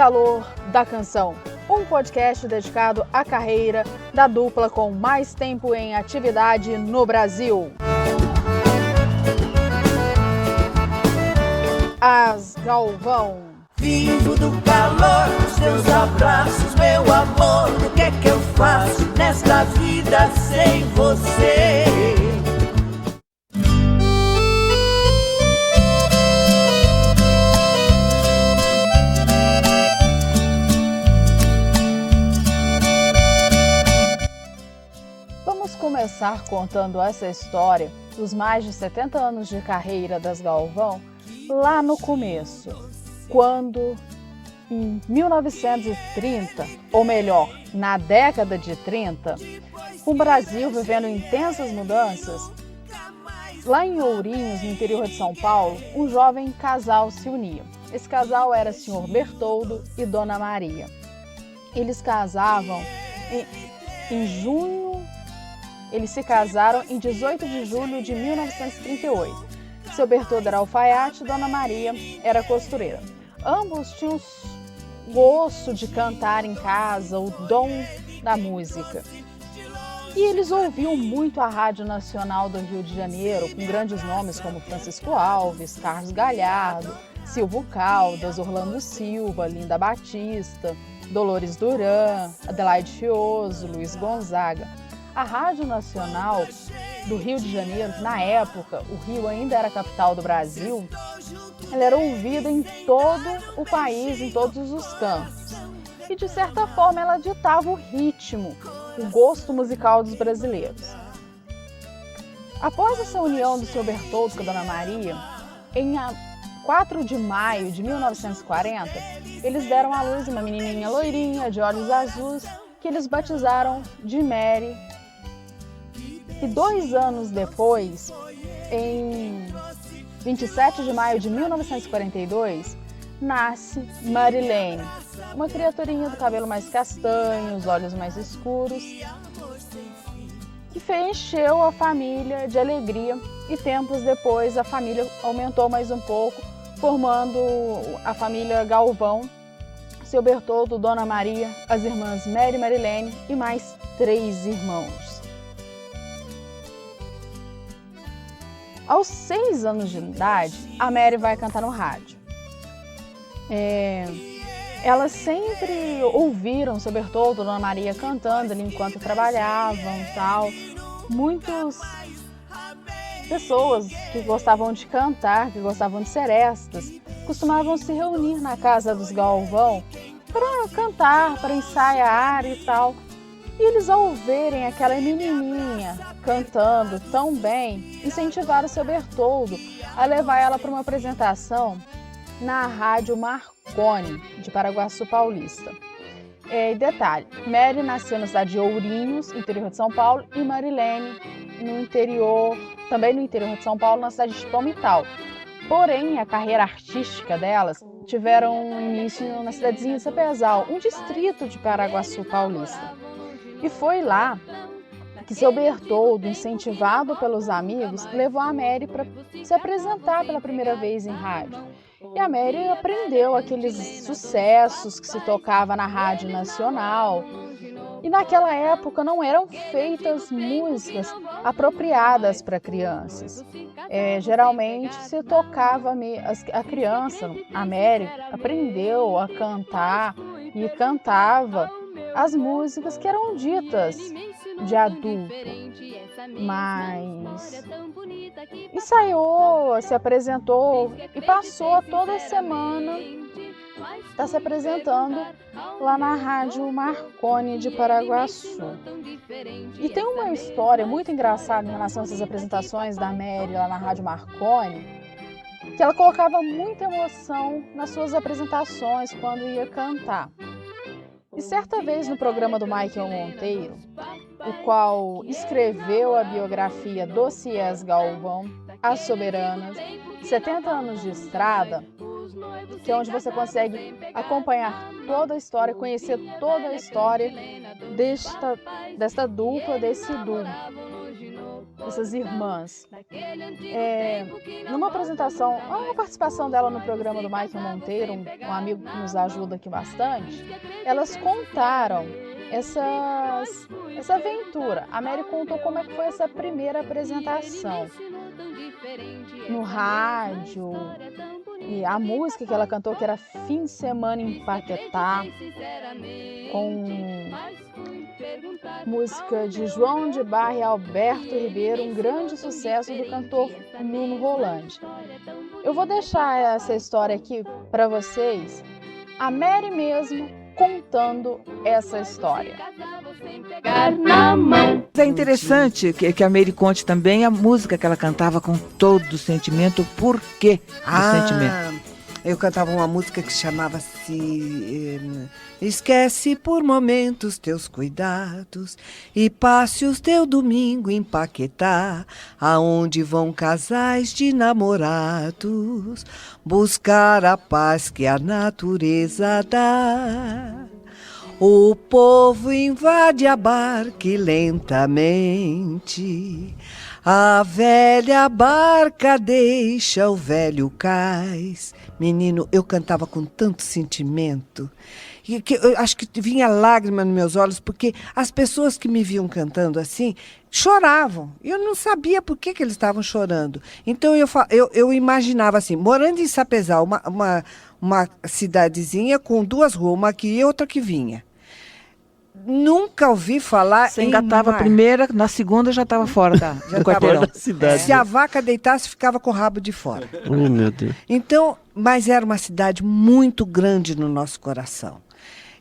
Calor da Canção, um podcast dedicado à carreira da dupla com mais tempo em atividade no Brasil. As Galvão. Vivo do calor dos teus abraços, meu amor. O que é que eu faço nesta vida sem você? Vamos começar contando essa história dos mais de 70 anos de carreira das Galvão lá no começo, quando em 1930, ou melhor, na década de 30, com o Brasil vivendo intensas mudanças, lá em Ourinhos, no interior de São Paulo, um jovem casal se unia. Esse casal era Sr. Bertoldo e Dona Maria. Eles se casaram em 18 de julho de 1938. Seu Bertoldo era alfaiate, Dona Maria era costureira. Ambos tinham gosto de cantar em casa, o dom da música. E eles ouviam muito a Rádio Nacional do Rio de Janeiro, com grandes nomes como Francisco Alves, Carlos Galhardo, Silvio Caldas, Orlando Silva, Linda Batista, Dolores Duran, Adelaide Fioso, Luiz Gonzaga. A Rádio Nacional do Rio de Janeiro, na época, o Rio ainda era a capital do Brasil, ela era ouvida em todo o país, em todos os cantos. E, de certa forma, ela ditava o ritmo, o gosto musical dos brasileiros. Após essa união do Sr. Bertoldo com a Dona Maria, em 4 de maio de 1940, eles deram à luz uma menininha loirinha, de olhos azuis, que eles batizaram de Mary. E 2 anos depois, em 27 de maio de 1942, nasce Marilene, uma criaturinha do cabelo mais castanho, os olhos mais escuros, que encheu a família de alegria, e tempos depois a família aumentou mais um pouco, formando a família Galvão, seu Bertoldo, Dona Maria, as irmãs Mary e Marilene e mais 3 irmãos. Aos 6 anos de idade, a Mary vai cantar no rádio. Elas sempre ouviram seu Bertoldo, Dona Maria cantando ali enquanto trabalhavam e tal. Muitas pessoas que gostavam de cantar, que gostavam de serestas, costumavam se reunir na casa dos Galvão para cantar, para ensaiar e tal. E eles, ao verem aquela menininha cantando tão bem, incentivaram o seu Bertoldo a levar ela para uma apresentação na Rádio Marconi, de Paraguaçu Paulista. E detalhe, Mary nasceu na cidade de Ourinhos, interior de São Paulo, e Marilene também no interior de São Paulo, na cidade de Palmital. Porém, a carreira artística delas tiveram início na cidadezinha de Sapezal, um distrito de Paraguaçu Paulista. E foi lá que seu Bertoldo, incentivado pelos amigos, levou a Mary para se apresentar pela primeira vez em rádio. E a Mary aprendeu aqueles sucessos que se tocava na Rádio Nacional. E naquela época não eram feitas músicas apropriadas para crianças. Geralmente se tocava, a criança, a Mary, aprendeu a cantar e cantava as músicas que eram ditas de adulto, mas ensaiou, se apresentou e passou toda semana está se apresentando lá na Rádio Marconi de Paraguaçu. E tem uma história muito engraçada em relação a essas apresentações da Mary lá na Rádio Marconi, que ela colocava muita emoção nas suas apresentações quando ia cantar. E certa vez no programa do Michael Monteiro, o qual escreveu a biografia Dossiês Galvão, As Soberanas, 70 anos de estrada, que é onde você consegue acompanhar toda a história, conhecer toda a história desta dupla, desse duo. essas irmãs. Numa apresentação, uma participação dela no programa do Michael Monteiro, um amigo que nos ajuda aqui bastante, elas contaram essa aventura. A Mary contou como é que foi essa primeira apresentação no rádio, e a música que ela cantou, que era Fim de Semana em Paquetá, com música de João de Barra e Alberto Ribeiro, um grande sucesso do cantor Nuno Rolandi. Eu vou deixar essa história aqui para vocês, a Mary mesmo contando essa história. É interessante que a Mary conte também a música que ela cantava com todo o sentimento, o porquê do sentimento. Eu cantava uma música que chamava-se Esquece por momentos teus cuidados e passe o teu domingo em Paquetá, aonde vão casais de namorados buscar a paz que a natureza dá. O povo invade a barca lentamente, a velha barca deixa o velho cais. Menino, eu cantava com tanto sentimento, e que eu acho que vinha lágrima nos meus olhos, porque as pessoas que me viam cantando assim choravam. Eu não sabia por que eles estavam chorando. Então eu imaginava assim, morando em Sapezal, uma cidadezinha com duas ruas, uma aqui e outra que vinha. Nunca ouvi falar Você engatava a primeira, na segunda já estava fora do quarteirão. Se a vaca deitasse, ficava com o rabo de fora. Oh, meu Deus. Então, mas era uma cidade muito grande no nosso coração.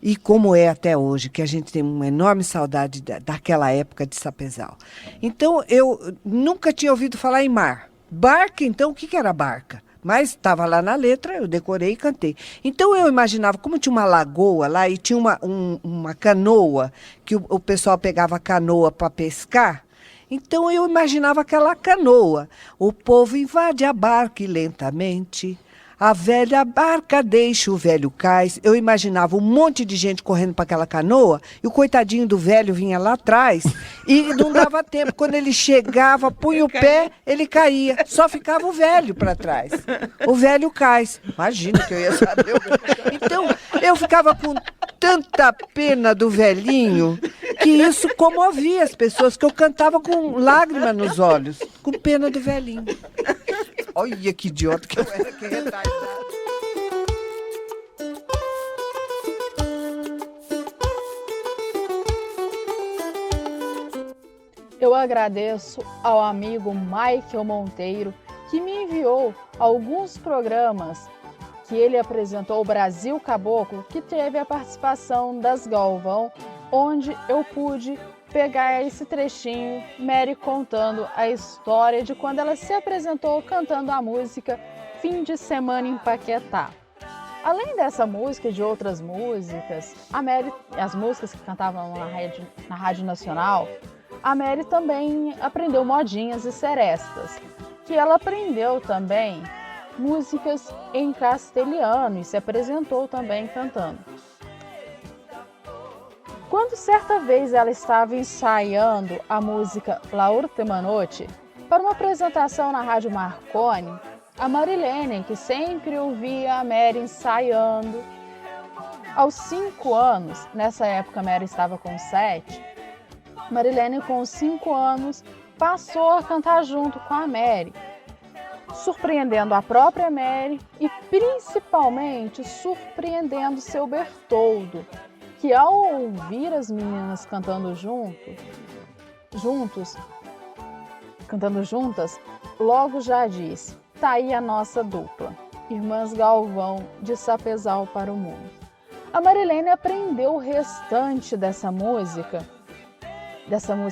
E como é até hoje, que a gente tem uma enorme saudade daquela época de Sapezal. Então, eu nunca tinha ouvido falar em mar. Barca, então, o que era barca? Mas estava lá na letra, eu decorei e cantei. Então eu imaginava, como tinha uma lagoa lá e tinha uma canoa, que o pessoal pegava a canoa para pescar, então eu imaginava aquela canoa. O povo invade a barca lentamente, a velha barca deixa o velho cais. Eu imaginava um monte de gente correndo para aquela canoa e o coitadinho do velho vinha lá atrás e não dava tempo. Quando ele chegava, punha o pé, ele caía. Só ficava o velho para trás. O velho cais. Imagina que eu ia saber. Então, eu ficava com tanta pena do velhinho que isso comovia as pessoas, que eu cantava com lágrima nos olhos, com pena do velhinho. Olha que idiota que eu era, que retardado. Eu agradeço ao amigo Michael Monteiro, que me enviou alguns programas que ele apresentou, o Brasil Caboclo, que teve a participação das Galvão, onde eu pude pegar esse trechinho, Mary contando a história de quando ela se apresentou cantando a música Fim de Semana em Paquetá. Além dessa música e de outras músicas, a Mary, as músicas que cantavam na Rádio Nacional, a Mary também aprendeu modinhas e serestas, que ela aprendeu também músicas em castelhano e se apresentou também cantando. Quando certa vez ela estava ensaiando a música La Última Noche para uma apresentação na Rádio Marconi, a Marilene, que sempre ouvia a Mary ensaiando, aos 5 anos, nessa época a Mary estava com 7, Marilene com 5 anos passou a cantar junto com a Mary, surpreendendo a própria Mary e principalmente surpreendendo seu Bertoldo, que ao ouvir as meninas cantando juntas, logo já disse: tá aí a nossa dupla, Irmãs Galvão de Sapezal para o mundo. A Marilene aprendeu o restante dessa música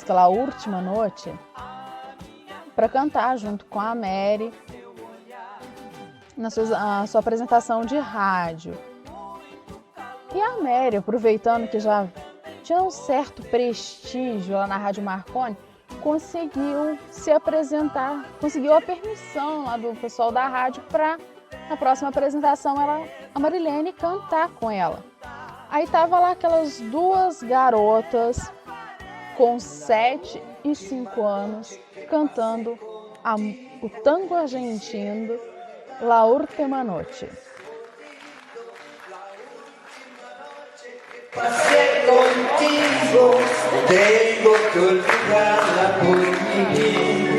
La Última Noche, para cantar junto com a Mary na sua apresentação de rádio. E a Mary, aproveitando que já tinha um certo prestígio lá na Rádio Marconi, conseguiu se apresentar, conseguiu a permissão lá do pessoal da rádio para, na próxima apresentação, a Marilene cantar com ela. Aí tava lá aquelas duas garotas com 7 e 5 anos, cantando o tango argentino La Última Noche. Pasé contigo, tengo que olvidarla por vivir.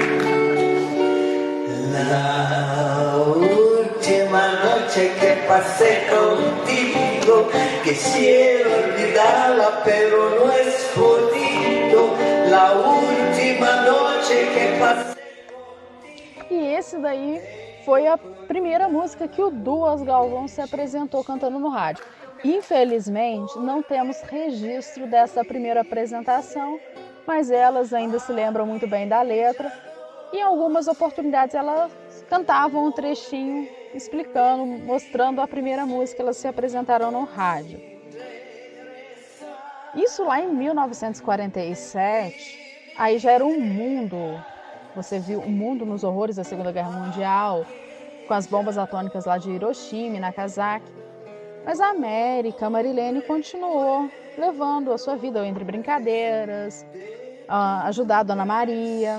La última noche que pasé contigo, quisiera olvidarla, pero no es podido. La última noche que pasé. E esse daí foi a primeira música que o duo As Galvão se apresentou cantando no rádio. Infelizmente, não temos registro dessa primeira apresentação, mas elas ainda se lembram muito bem da letra. E em algumas oportunidades elas cantavam um trechinho explicando, mostrando a primeira música que elas se apresentaram no rádio. Isso lá em 1947, aí já era um mundo. Você viu o mundo nos horrores da Segunda Guerra Mundial, com as bombas atômicas lá de Hiroshima e Nagasaki. Mas a Marilene continuou levando a sua vida entre brincadeiras, ajudar a Dona Maria,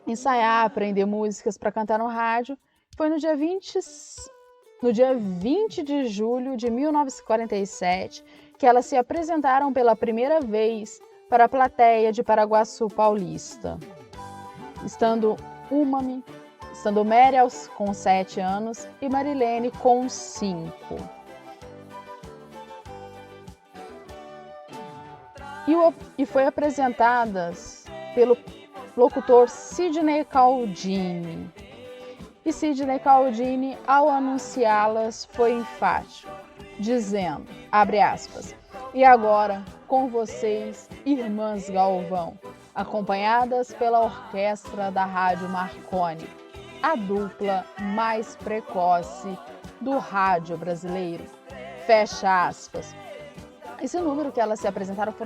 ensaiar, aprender músicas para cantar no rádio. Foi no dia 20 de julho de 1947 que elas se apresentaram pela primeira vez para a plateia de Paraguaçu Paulista. Estando Mary com 7 anos e Marilene com 5. E foi apresentadas pelo locutor Sidney Caldini. E Sidney Caldini, ao anunciá-las, foi enfático, dizendo, abre aspas, e agora, com vocês, Irmãs Galvão, acompanhadas pela orquestra da Rádio Marconi, a dupla mais precoce do rádio brasileiro. Fecha aspas. Esse número que elas se apresentaram foi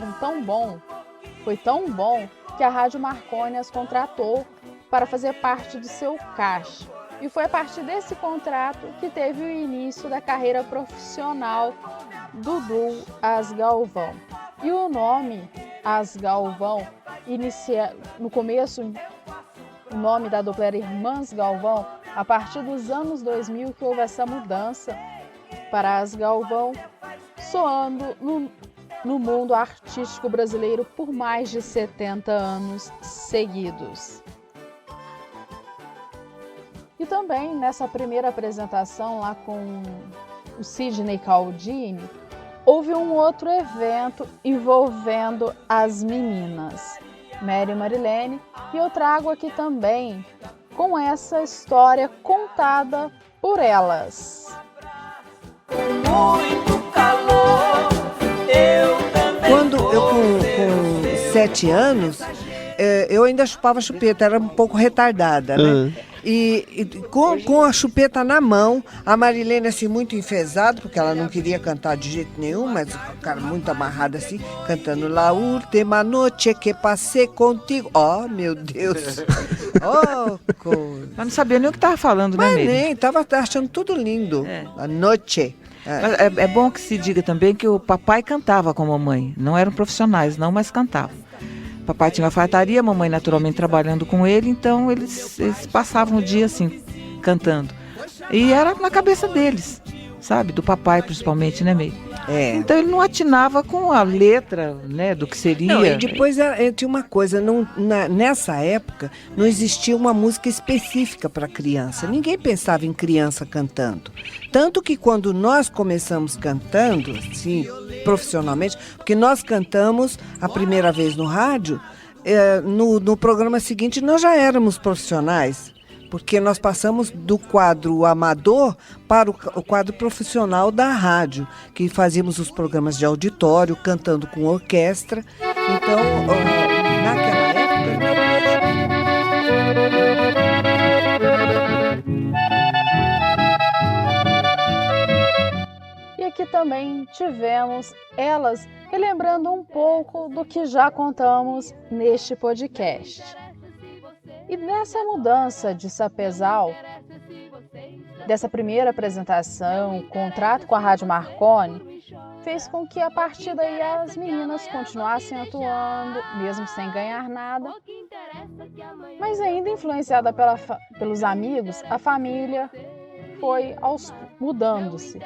tão bom que a Rádio Marconi as contratou para fazer parte do seu caixa. E foi a partir desse contrato que teve o início da carreira profissional do duo As Galvão. E o nome As Galvão, no começo, o nome da dupla era Irmãs Galvão. A partir dos anos 2000 que houve essa mudança para As Galvão, soando no mundo artístico brasileiro por mais de 70 anos seguidos. E também nessa primeira apresentação lá com o Sidney Caldini, houve um outro evento envolvendo as meninas, Mary e Marilene, e eu trago aqui também com essa história contada por elas. Muito calor, eu também. Quando eu com 7 anos, eu ainda chupava chupeta, era um pouco retardada, né? E com a chupeta na mão, a Marilene assim muito enfesada, porque ela não queria cantar de jeito nenhum, mas o cara muito amarrado assim, cantando La Última Noche que passei contigo. Oh, meu Deus! Oh, coisa. Mas não sabia nem o que estava falando, né, Meire? Nem, estava achando tudo lindo. A noite. Mas é bom que se diga também que o papai cantava com a mamãe. Não eram profissionais, não, mas cantavam. Papai tinha uma fartaria, a mamãe naturalmente trabalhando com ele, então eles passavam o dia assim, cantando. E era na cabeça deles, sabe? Do papai principalmente, né, Meire? Então ele não atinava com a letra, né, do que seria. Não, e depois tinha uma coisa, nessa época não existia uma música específica para criança. Ninguém pensava em criança cantando. Tanto que quando nós começamos cantando, assim, profissionalmente, porque nós cantamos a primeira vez no rádio, no programa seguinte nós já éramos profissionais. Porque nós passamos do quadro amador para o quadro profissional da rádio, que fazíamos os programas de auditório, cantando com orquestra. Então, naquela época... E aqui também tivemos elas relembrando um pouco do que já contamos neste podcast. E nessa mudança de Sapezal, dessa primeira apresentação, contrato com a Rádio Marconi, fez com que a partir daí as meninas continuassem atuando, mesmo sem ganhar nada. Mas ainda influenciada pelos amigos, a família foi mudando-se.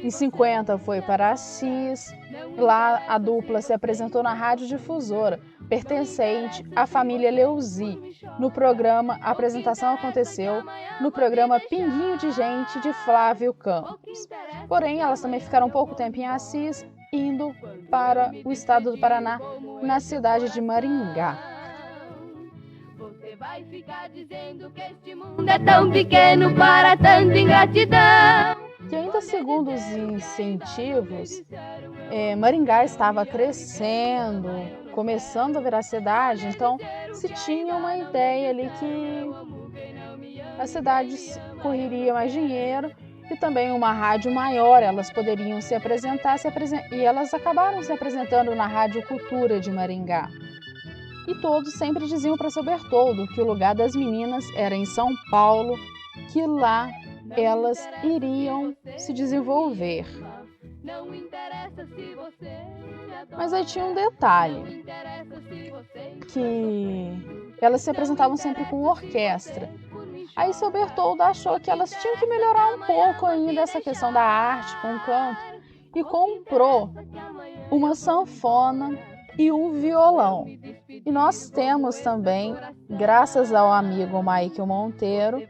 Em 50 foi para Assis, lá a dupla se apresentou na rádio difusora, pertencente à família Leuzi. No programa, a apresentação aconteceu no programa Pinguinho de Gente, de Flávio Campos. Porém, elas também ficaram pouco tempo em Assis, indo para o estado do Paraná, na cidade de Maringá. Você vai ficar dizendo que este mundo é tão pequeno para tanta ingratidão. E ainda segundo os incentivos, Maringá estava crescendo, começando a virar cidade, então se tinha uma ideia ali que a cidade correria mais dinheiro e também uma rádio maior, elas poderiam se apresentar, e elas acabaram se apresentando na Rádio Cultura de Maringá. E todos sempre diziam para seu Bertoldo que o lugar das meninas era em São Paulo, que lá elas iriam se desenvolver. Mas aí tinha um detalhe, que elas se apresentavam sempre com orquestra. Aí seu Bertoldo achou que elas tinham que melhorar um pouco ainda essa questão da arte com o canto e comprou uma sanfona e um violão. E nós temos também, graças ao amigo Michael Monteiro,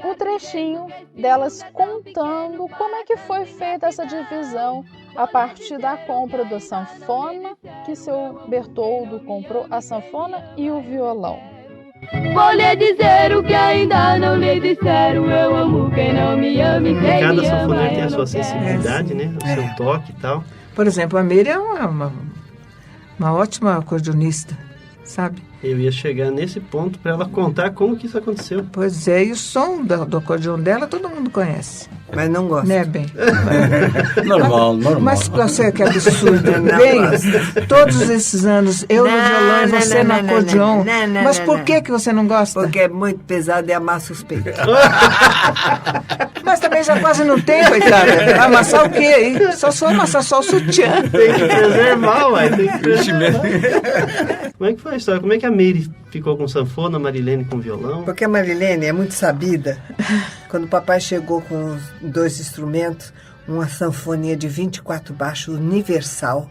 um trechinho delas contando como é que foi feita essa divisão a partir da compra da sanfona, que seu Bertoldo comprou a sanfona e o violão. Vou lhe dizer o que ainda não lhe disseram. Eu amo quem não me ama e quem Cada me ama sanfoneiro tem a eu sua não quero. sensibilidade, né? O seu toque e tal. Por exemplo, a Miriam é uma ótima acordeonista, sabe? Eu ia chegar nesse ponto para ela contar como que isso aconteceu. Pois é, e o som do acordeon dela todo mundo conhece. Mas não gosto. Né, bem? Normal. Mas você que absurdo, bem, todos esses anos, eu no violão e você no acordeon. Mas por que você não gosta? Porque é muito pesado e amassa os peitos. Mas também já quase não tem, coitada. Amassar o quê, hein? Só amassar só o sutiã. Tem que preservar, uai. Tem que preservar. Como é que foi a história? Como é que a Meire ficou com sanfona, a Marilene com violão? Porque a Marilene é muito sabida. Quando o papai chegou com os 2 instrumentos, uma sanfoninha de 24 baixos universal,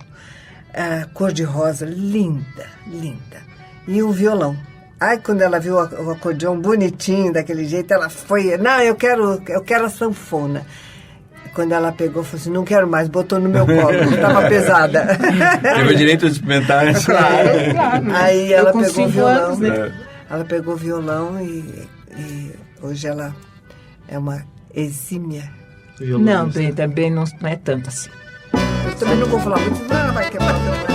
cor-de-rosa, linda. E um violão. Aí quando ela viu o acordeão bonitinho, daquele jeito, ela foi, não, eu quero a sanfona. Quando ela pegou, falou assim, não quero mais, botou no meu colo, estava pesada. Teve o direito de experimentar isso. Claro. Aí ela pegou o violão. Anos, né? Ela pegou o violão e hoje ela é uma exímia. Não, bem, também não é tanto assim. Eu também não vou falar muito, não, ela vai quebrar o violão.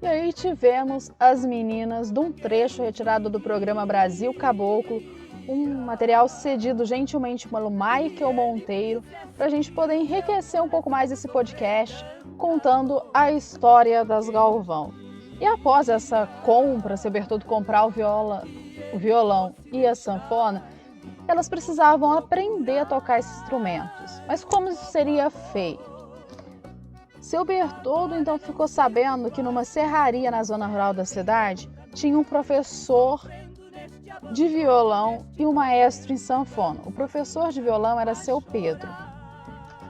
E aí tivemos as meninas de um trecho retirado do programa Brasil Caboclo, um material cedido gentilmente pelo Michael Monteiro, para a gente poder enriquecer um pouco mais esse podcast, contando a história das Galvão. E após essa compra, seu Bertoldo comprar o violão e a sanfona, elas precisavam aprender a tocar esses instrumentos. Mas como isso seria feito? Seu Bertoldo então ficou sabendo que numa serraria na zona rural da cidade tinha um professor de violão e um maestro em sanfona. O professor de violão era seu Pedro.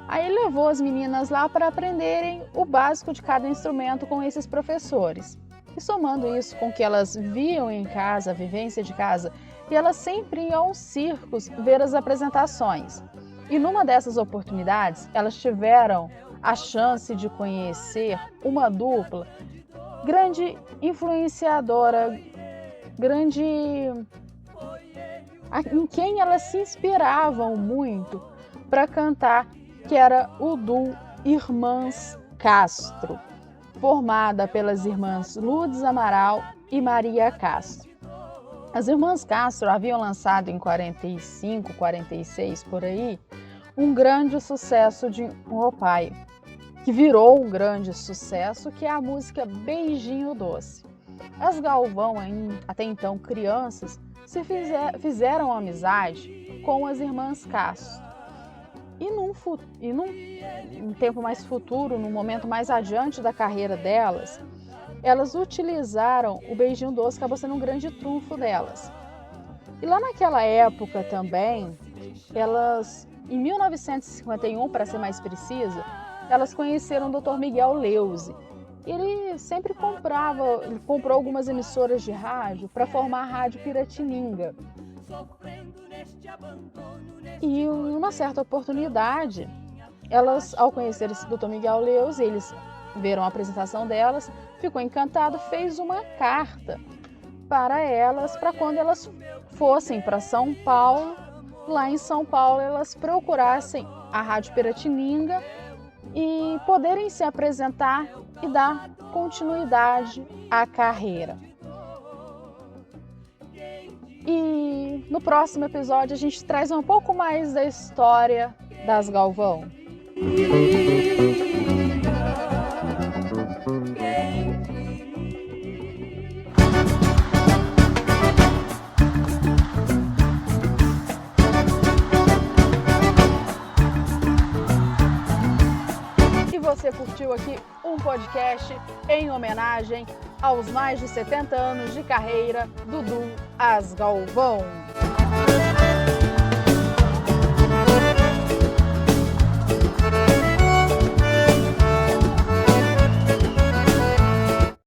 Aí ele levou as meninas lá para aprenderem o básico de cada instrumento com esses professores. E somando isso com o que elas viam em casa, a vivência de casa, e elas sempre iam aos circos ver as apresentações. E numa dessas oportunidades, elas tiveram a chance de conhecer uma dupla grande influenciadora, grande em quem elas se inspiravam muito para cantar, que era o duo Irmãs Castro, formada pelas irmãs Lourdes Amaral e Maria Castro. As irmãs Castro haviam lançado em 45, 46 por aí, um grande sucesso de um pai, que virou um grande sucesso, que é a música Beijinho Doce. As Galvão, até então crianças, fizeram amizade com as irmãs Castro. E num tempo mais futuro, num momento mais adiante da carreira delas, elas utilizaram o beijinho doce, que acabou sendo um grande trunfo delas. E lá naquela época também, elas, em 1951, para ser mais precisa, elas conheceram o Dr. Miguel Leuze. Ele sempre comprou algumas emissoras de rádio para formar a Rádio Piratininga. E em uma certa oportunidade, elas, ao conhecer esse Dr. Miguel Leuze, eles viram a apresentação delas, ficou encantado, fez uma carta para elas, para quando elas fossem para São Paulo. Lá em São Paulo, elas procurassem a Rádio Piratininga e poderem se apresentar e dar continuidade à carreira. E no próximo episódio a gente traz um pouco mais da história das Galvão. Você curtiu aqui um podcast em homenagem aos mais de 70 anos de carreira do Dudu As Galvão.